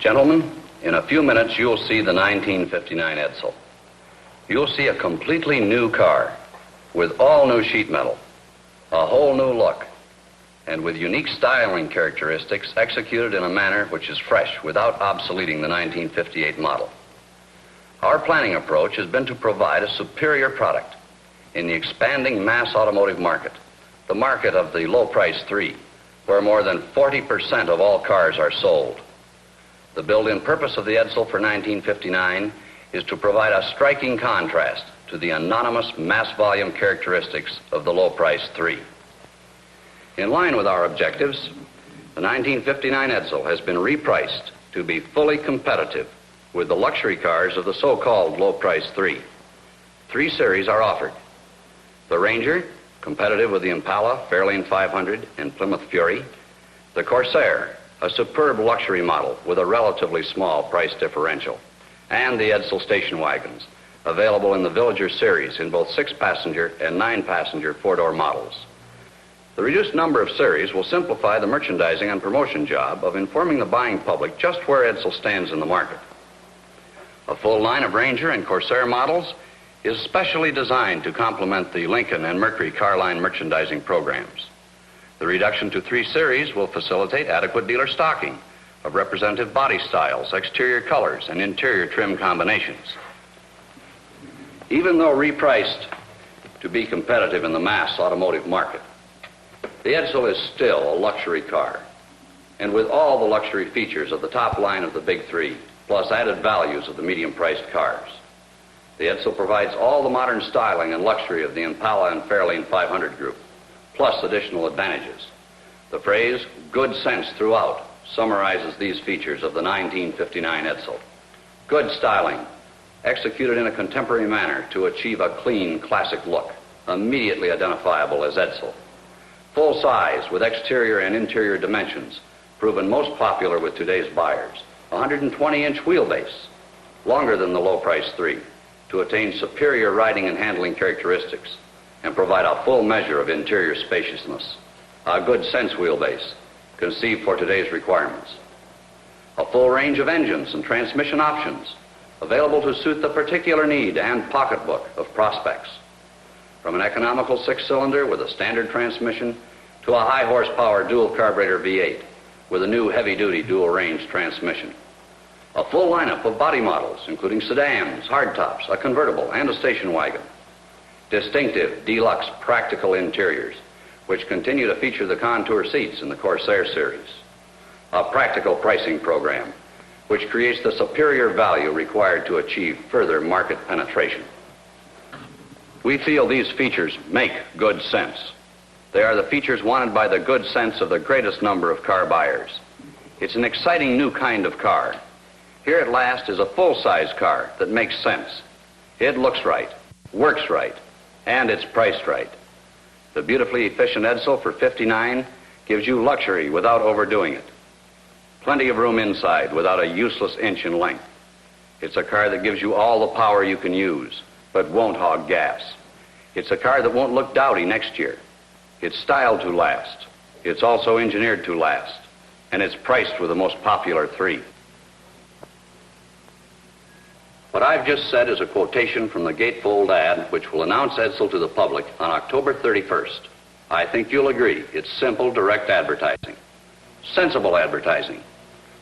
Gentlemen, in a few minutes you'll see the 1959 Edsel. You'll see a completely new car with all new sheet metal, a whole new look, and with unique styling characteristics executed in a manner which is fresh without obsoleting the 1958 model. Our planning approach has been to provide a superior product in the expanding mass automotive market, the market of the low-price 3, where more than 40% of all cars are sold. The built-in purpose of the Edsel for 1959 is to provide a striking contrast to the anonymous mass volume characteristics of the low-price 3. In line with our objectives, the 1959 Edsel has been repriced to be fully competitive with the luxury cars of the so-called low-price 3. 3 series are offered. The Ranger, competitive with the Impala, Fairlane 500, and Plymouth Fury. The Corsair, a superb luxury model with a relatively small price differential. And the Edsel station wagons, available in the Villager series in both 6-passenger and 9-passenger 4-door models. The reduced number of series will simplify the merchandising and promotion job of informing the buying public just where Edsel stands in the market. A full line of Ranger and Corsair models is specially designed to complement the Lincoln and Mercury car line merchandising programs. The reduction to 3 series will facilitate adequate dealer stocking of representative body styles, exterior colors, and interior trim combinations. Even though repriced to be competitive in the mass automotive market, the Edsel is still a luxury car, and with all the luxury features of the top line of the big 3, plus added values of the medium-priced cars. The Edsel provides all the modern styling and luxury of the Impala and Fairlane 500 group, plus additional advantages. The phrase, good sense throughout, summarizes these features of the 1959 Edsel. Good styling, executed in a contemporary manner to achieve a clean, classic look, immediately identifiable as Edsel. Full size with exterior and interior dimensions, proven most popular with today's buyers. 120-inch wheelbase, longer than the low-price 3, to attain superior riding and handling characteristics and provide a full measure of interior spaciousness. A good sense wheelbase, conceived for today's requirements. A full range of engines and transmission options, available to suit the particular need and pocketbook of prospects. From an economical 6-cylinder with a standard transmission to a high-horsepower dual carburetor V8 with a new heavy-duty dual-range transmission. A full lineup of body models, including sedans, hardtops, a convertible, and a station wagon. Distinctive, deluxe, practical interiors, which continue to feature the contour seats in the Corsair series. A practical pricing program, which creates the superior value required to achieve further market penetration. We feel these features make good sense. They are the features wanted by the good sense of the greatest number of car buyers. It's an exciting new kind of car. Here at last is a full-size car that makes sense. It looks right, works right, and it's priced right. The beautifully efficient Edsel for $59 gives you luxury without overdoing it. Plenty of room inside without a useless inch in length. It's a car that gives you all the power you can use, but won't hog gas. It's a car that won't look dowdy next year. It's styled to last. It's also engineered to last. And it's priced with the most popular 3. What I've just said is a quotation from the gatefold ad, which will announce Edsel to the public on October 31st. I think you'll agree it's simple, direct advertising. Sensible advertising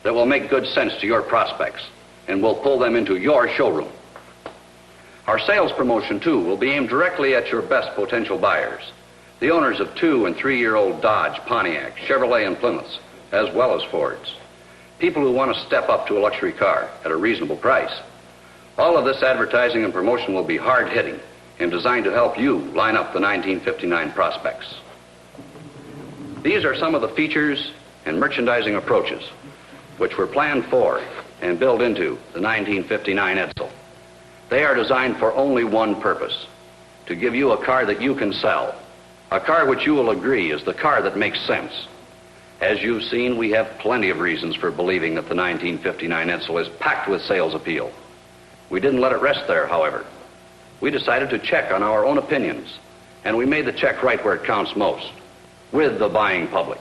that will make good sense to your prospects and will pull them into your showroom. Our sales promotion, too, will be aimed directly at your best potential buyers, the owners of 2- and 3-year-old Dodge, Pontiac, Chevrolet, and Plymouths, as well as Fords. People who want to step up to a luxury car at a reasonable price. All of this advertising and promotion will be hard-hitting and designed to help you line up the 1959 prospects. These are some of the features and merchandising approaches which were planned for and built into the 1959 Edsel. They are designed for only one purpose, to give you a car that you can sell, a car which you will agree is the car that makes sense. As you've seen, we have plenty of reasons for believing that the 1959 Edsel is packed with sales appeal. We didn't let it rest there, however. We decided to check on our own opinions, and we made the check right where it counts most, with the buying public.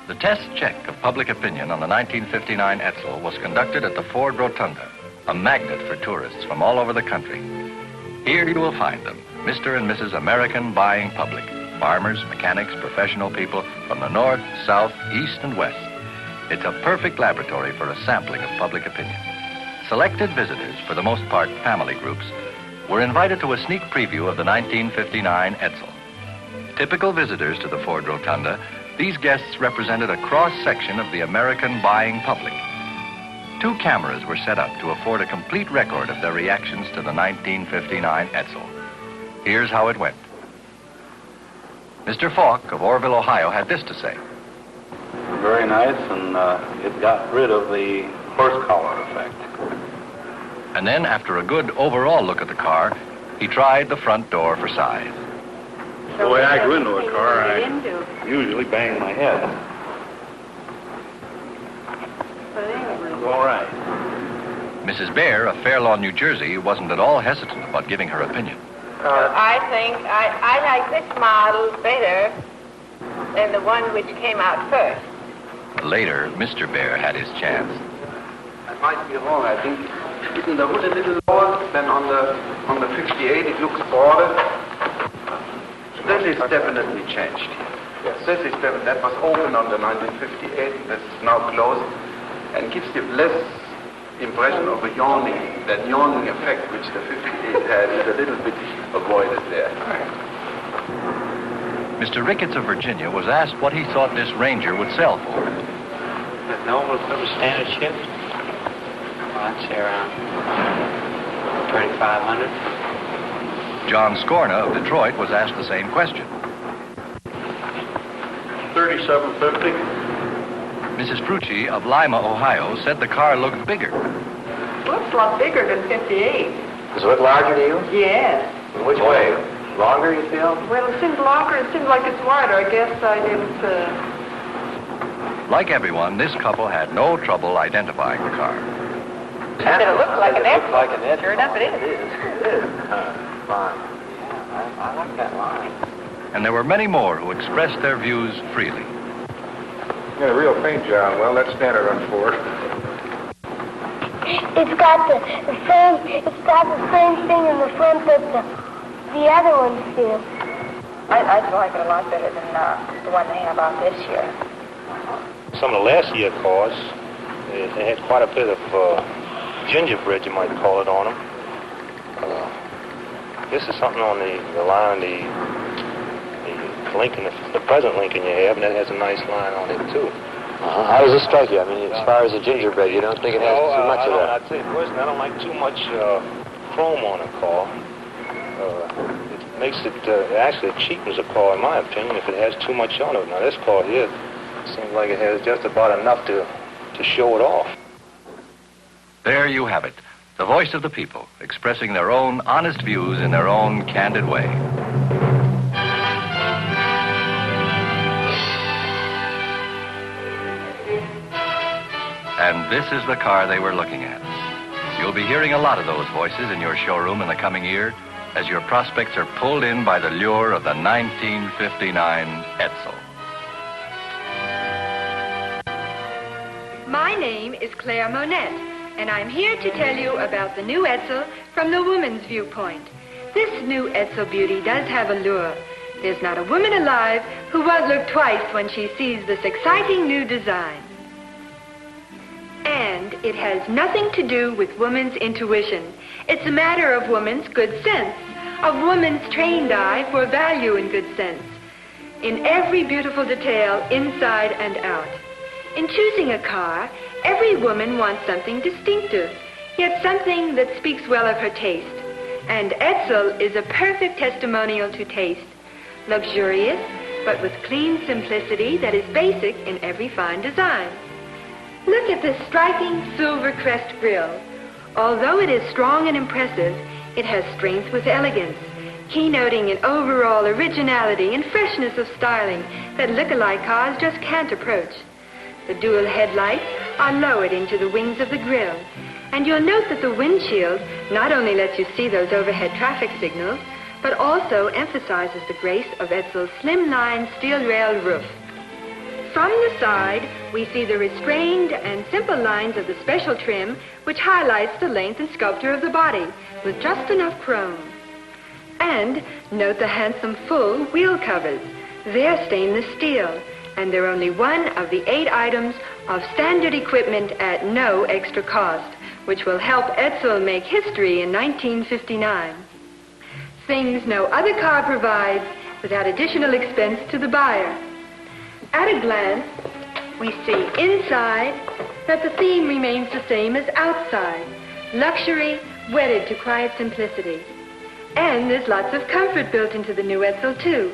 The test check of public opinion on the 1959 Edsel was conducted at the Ford Rotunda, a magnet for tourists from all over the country. Here you will find them, Mr. and Mrs. American buying public, farmers, mechanics, professional people from the north, south, east, and west. It's a perfect laboratory for a sampling of public opinion. Selected visitors, for the most part family groups, were invited to a sneak preview of the 1959 Edsel. Typical visitors to the Ford Rotunda, these guests represented a cross-section of the American buying public. 2 cameras were set up to afford a complete record of their reactions to the 1959 Edsel. Here's how it went. Mr. Falk of Orville, Ohio, had this to say. Very nice, and it got rid of the horse collar effect. And then, after a good overall look at the car, he tried the front door for size. The way I go into a car, I usually bang my head. All right. Mrs. Bear of Fair Lawn, New Jersey, wasn't at all hesitant about giving her opinion. I think I like this model better than the one which came out first. Later, Mr. Bear had his chance. I might be wrong. I think isn't the hood a little lower than on the 58? It looks broader. This is definitely changed. Yes. This is that was open on the 1958. This is now closed and gives you less impression of a yawning. That yawning effect which the 58 had is a little bit avoided there. Mr. Ricketts of Virginia was asked what he thought this Ranger would sell for. That normal standard shift? I'd say around 3,500. John Scorna of Detroit was asked the same question. 3750. Mrs. Frucci of Lima, Ohio, said the car looked bigger. Looks a lot bigger than 58. Does it look larger to you? Yes. In which way? Longer, you feel? Well, it seems longer. It seems like it's wider. I guess I didn't... Like everyone, this couple had no trouble identifying the car. It looks like an Edsel. Like an Edsel. Sure enough, it is. It is. Fine. Yeah, I like that line. And there were many more who expressed their views freely. Yeah, real paint job. Well, that's standard on Ford. It's got the same thing in the front that the other ones do. I like it a lot better than the one they have out this year. Some of the last year cars, they had quite a bit of gingerbread, you might call it, on them. This is something on the line, the Lincoln, the present Lincoln you have, and that has a nice line on it, too. How does it strike you? I mean, as far as the gingerbread, you don't think it has too much of that? I'd say, personally, I don't like too much chrome on a car. It makes it, actually, it cheapens a car, in my opinion, if it has too much on it. Now, this car here seems like it has just about enough to show it off. There you have it, the voice of the people, expressing their own honest views in their own candid way. And this is the car they were looking at. You'll be hearing a lot of those voices in your showroom in the coming year as your prospects are pulled in by the lure of the 1959 Edsel. My name is Claire Monette, and I'm here to tell you about the new Edsel from the woman's viewpoint. This new Edsel beauty does have a lure. There's not a woman alive who won't look twice when she sees this exciting new design. And it has nothing to do with woman's intuition. It's a matter of woman's good sense, of woman's trained eye for value and good sense, in every beautiful detail, inside and out. In choosing a car, every woman wants something distinctive, yet something that speaks well of her taste. And Edsel is a perfect testimonial to taste. Luxurious, but with clean simplicity that is basic in every fine design. Look at this striking silver crest grille. Although it is strong and impressive, it has strength with elegance, keynoting an overall originality and freshness of styling that look-alike cars just can't approach. The dual headlights are lowered into the wings of the grille, and you'll note that the windshield not only lets you see those overhead traffic signals, but also emphasizes the grace of Edsel's slimline steel rail roof. from the side, we see the restrained and simple lines of the special trim, which highlights the length and sculpture of the body, with just enough chrome. And note the handsome full wheel covers. They're stainless steel, and they're only one of the 8 items of standard equipment at no extra cost, which will help Edsel make history in 1959. Things no other car provides without additional expense to the buyer. At a glance, we see inside that the theme remains the same as outside. Luxury wedded to quiet simplicity. And there's lots of comfort built into the new Edsel, too,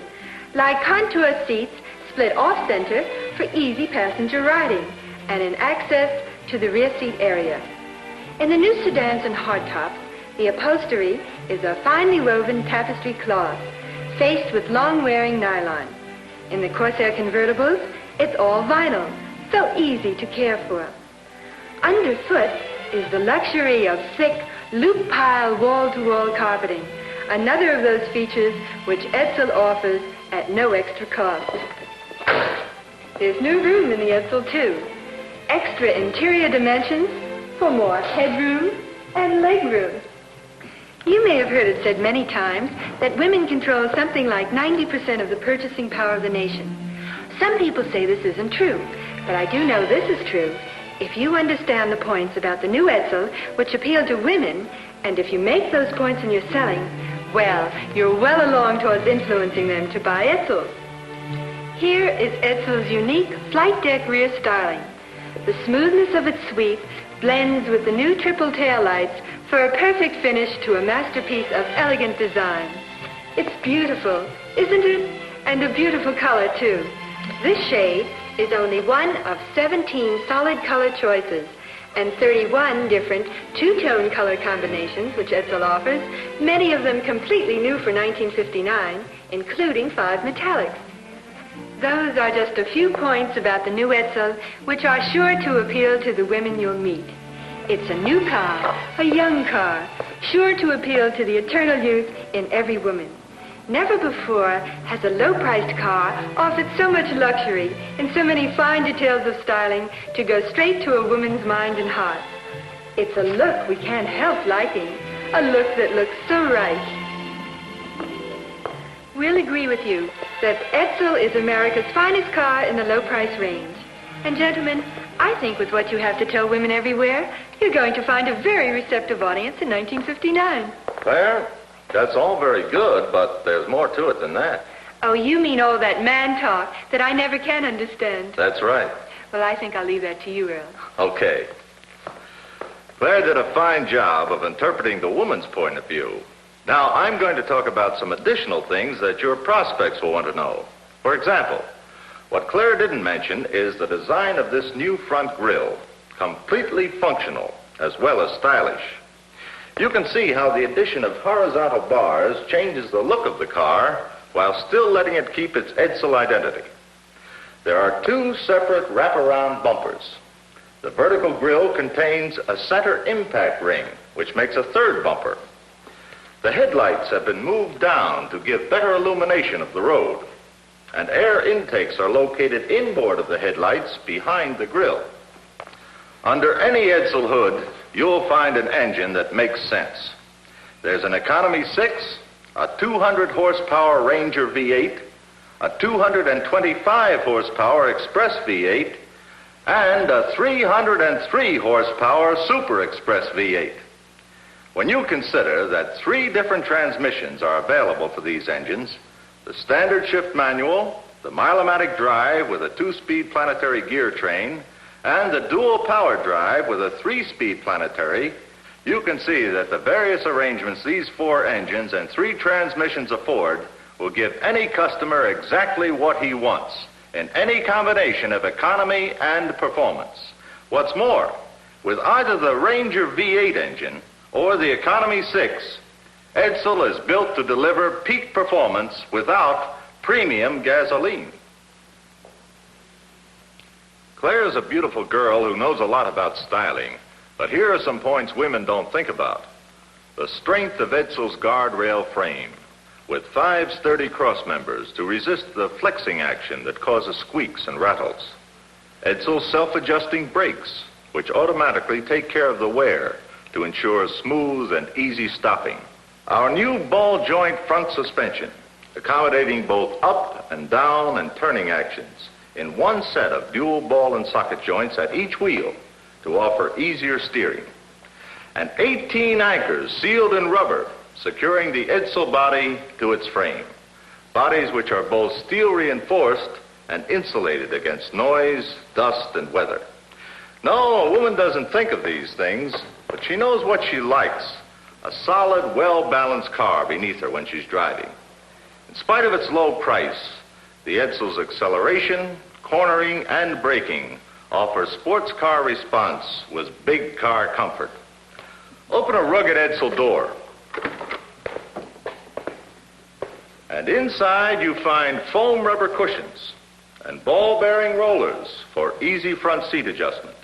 like contour seats split off-center for easy passenger riding, and an access to the rear seat area. In the new sedans and hardtops, the upholstery is a finely woven tapestry cloth, faced with long-wearing nylon. In the Corsair convertibles, it's all vinyl, so easy to care for. Underfoot is the luxury of thick, loop-pile wall-to-wall carpeting, another of those features which Edsel offers at no extra cost. There's new room in the Edsel, too. Extra interior dimensions for more headroom and legroom. You may have heard it said many times that women control something like 90% of the purchasing power of the nation. Some people say this isn't true, but I do know this is true. If you understand the points about the new Edsel, which appeal to women, and if you make those points in your selling, well, you're well along towards influencing them to buy Edsel. Here is Edsel's unique flight deck rear styling. The smoothness of its sweep blends with the new triple taillights for a perfect finish to a masterpiece of elegant design. It's beautiful, isn't it? And a beautiful color, too. This shade is only one of 17 solid color choices and 31 different two-tone color combinations which Edsel offers, many of them completely new for 1959, including 5 metallics. Those are just a few points about the new Edsel, which are sure to appeal to the women you'll meet. It's a new car, a young car, sure to appeal to the eternal youth in every woman. Never before has a low-priced car offered so much luxury and so many fine details of styling to go straight to a woman's mind and heart. It's a look we can't help liking, a look that looks so right. We'll agree with you that Edsel is America's finest car in the low price range. And gentlemen, I think with what you have to tell women everywhere, you're going to find a very receptive audience in 1959. Claire, that's all very good, but there's more to it than that. Oh, you mean all that man talk that I never can understand. That's right. Well, I think I'll leave that to you, Earl. Okay. Claire did a fine job of interpreting the woman's point of view. Now, I'm going to talk about some additional things that your prospects will want to know. For example, what Claire didn't mention is the design of this new front grille, completely functional as well as stylish. You can see how the addition of horizontal bars changes the look of the car while still letting it keep its Edsel identity. There are 2 separate wraparound bumpers. The vertical grille contains a center impact ring, which makes a 3rd bumper. The headlights have been moved down to give better illumination of the road, and air intakes are located inboard of the headlights behind the grille. Under any Edsel hood, you'll find an engine that makes sense. There's an Economy 6, a 200 horsepower Ranger V8, a 225 horsepower Express V8, and a 303 horsepower Super Express V8. When you consider that 3 different transmissions are available for these engines, the standard shift manual, the Milomatic drive with a 2-speed planetary gear train, and the dual power drive with a 3-speed planetary, you can see that the various arrangements these 4 engines and 3 transmissions afford will give any customer exactly what he wants in any combination of economy and performance. What's more, with either the Ranger V8 engine or the Economy 6, Edsel is built to deliver peak performance without premium gasoline. Claire's a beautiful girl who knows a lot about styling, but here are some points women don't think about. The strength of Edsel's guardrail frame, with 5 sturdy cross members to resist the flexing action that causes squeaks and rattles. Edsel's self-adjusting brakes, which automatically take care of the wear to ensure smooth and easy stopping. Our new ball joint front suspension, accommodating both up and down and turning actions in one set of dual ball and socket joints at each wheel to offer easier steering. And 18 anchors sealed in rubber, securing the Edsel body to its frame. Bodies which are both steel reinforced and insulated against noise, dust, and weather. No, a woman doesn't think of these things, but she knows what she likes. A solid, well-balanced car beneath her when she's driving. In spite of its low price, the Edsel's acceleration, cornering, and braking offer sports car response with big car comfort. Open a rugged Edsel door, and inside you find foam rubber cushions and ball-bearing rollers for easy front seat adjustment,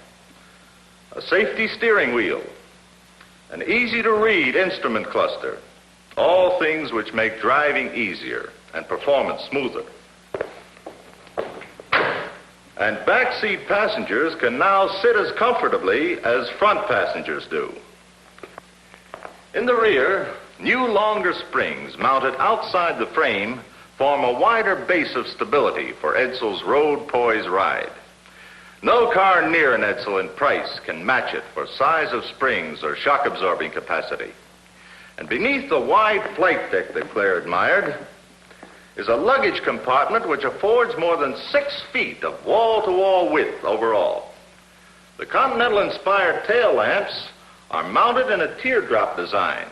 a safety steering wheel, an easy-to-read instrument cluster, all things which make driving easier and performance smoother. And backseat passengers can now sit as comfortably as front passengers do. In the rear, new longer springs mounted outside the frame form a wider base of stability for Edsel's road-poised ride. No car near an Edsel in price can match it for size of springs or shock-absorbing capacity. And beneath the wide flight deck that Claire admired is a luggage compartment which affords more than 6 feet of wall-to-wall width overall. The Continental-inspired tail lamps are mounted in a teardrop design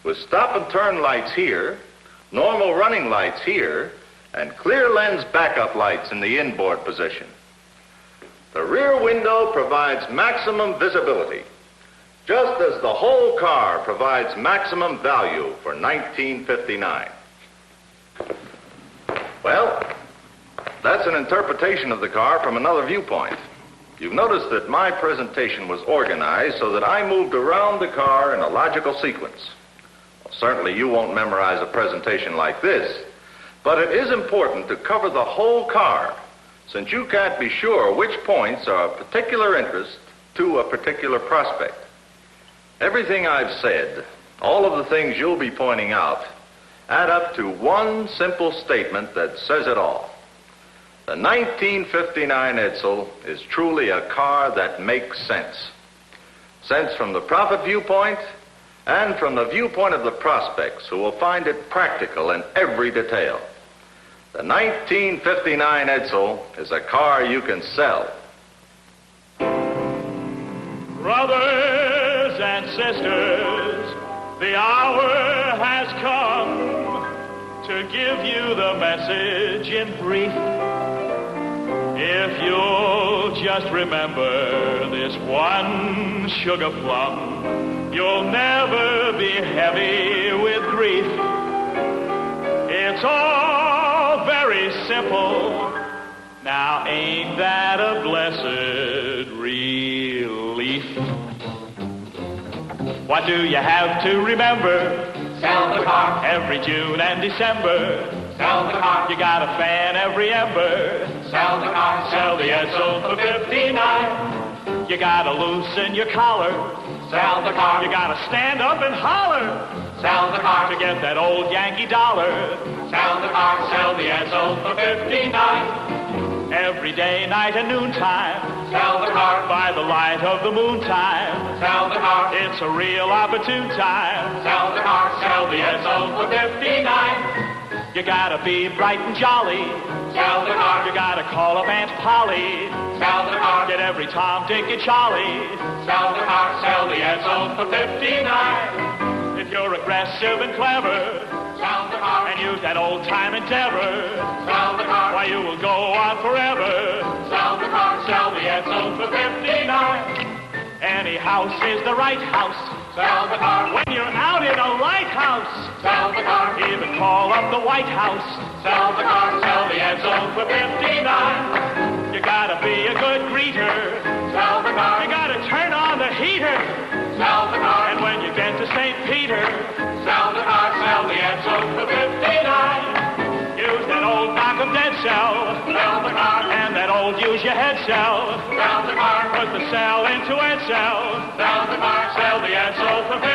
with stop-and-turn lights here, normal running lights here, and clear lens backup lights in the inboard position. The rear window provides maximum visibility, just as the whole car provides maximum value for $19.59. Well, that's an interpretation of the car from another viewpoint. You've noticed that my presentation was organized so that I moved around the car in a logical sequence. Well, certainly you won't memorize a presentation like this, but it is important to cover the whole car, since you can't be sure which points are of particular interest to a particular prospect. Everything I've said, all of the things you'll be pointing out, add up to one simple statement that says it all. The 1959 Edsel is truly a car that makes sense. Sense from the profit viewpoint and from the viewpoint of the prospects who will find it practical in every detail. The 1959 Edsel is a car you can sell. Brothers and sisters, the hour has come to give you the message in brief. If you'll just remember this one sugar plum, you'll never be heavy with grief. It's all very simple. Now ain't that a blessed relief? What do you have to remember? Sell the car. Every June and December. Sell the car. You got a fan every ember. Sell the car. Sell the Edsel for $59. You gotta loosen your collar. Sell the car. You gotta stand up and holler. Sell the car. To get that old Yankee dollar. Sell the car. Sell the Edsel for $59. Every day, night and noontime. Sell the car. By the light of the moontime. Sell the car. It's a real opportune time. Sell the car. Sell the Edsel for $59. You gotta be bright and jolly. Sell the car. You gotta call up Aunt Polly. Sell the car. Get every Tom, Dick, and Charlie. Sell the car. Sell the Edsel for $59. If you're aggressive and clever, sell the car. And use that old-time endeavor, sell the car. Why, you will go on forever. Sell the car. Sell the Edsel for $59. Any house is the right house. Sell the car. When you're out in a lighthouse, sell the car. Even call up the White House. Sell the car. Sell the Edsel for $59. You gotta be a good greeter. Sell the car. You gotta turn on the heater. Sell the car. And when you get to St. Peter, sell the car. Sell the Edsel for $59. Sell into Edsel. Sell the car. Sell the Edsel for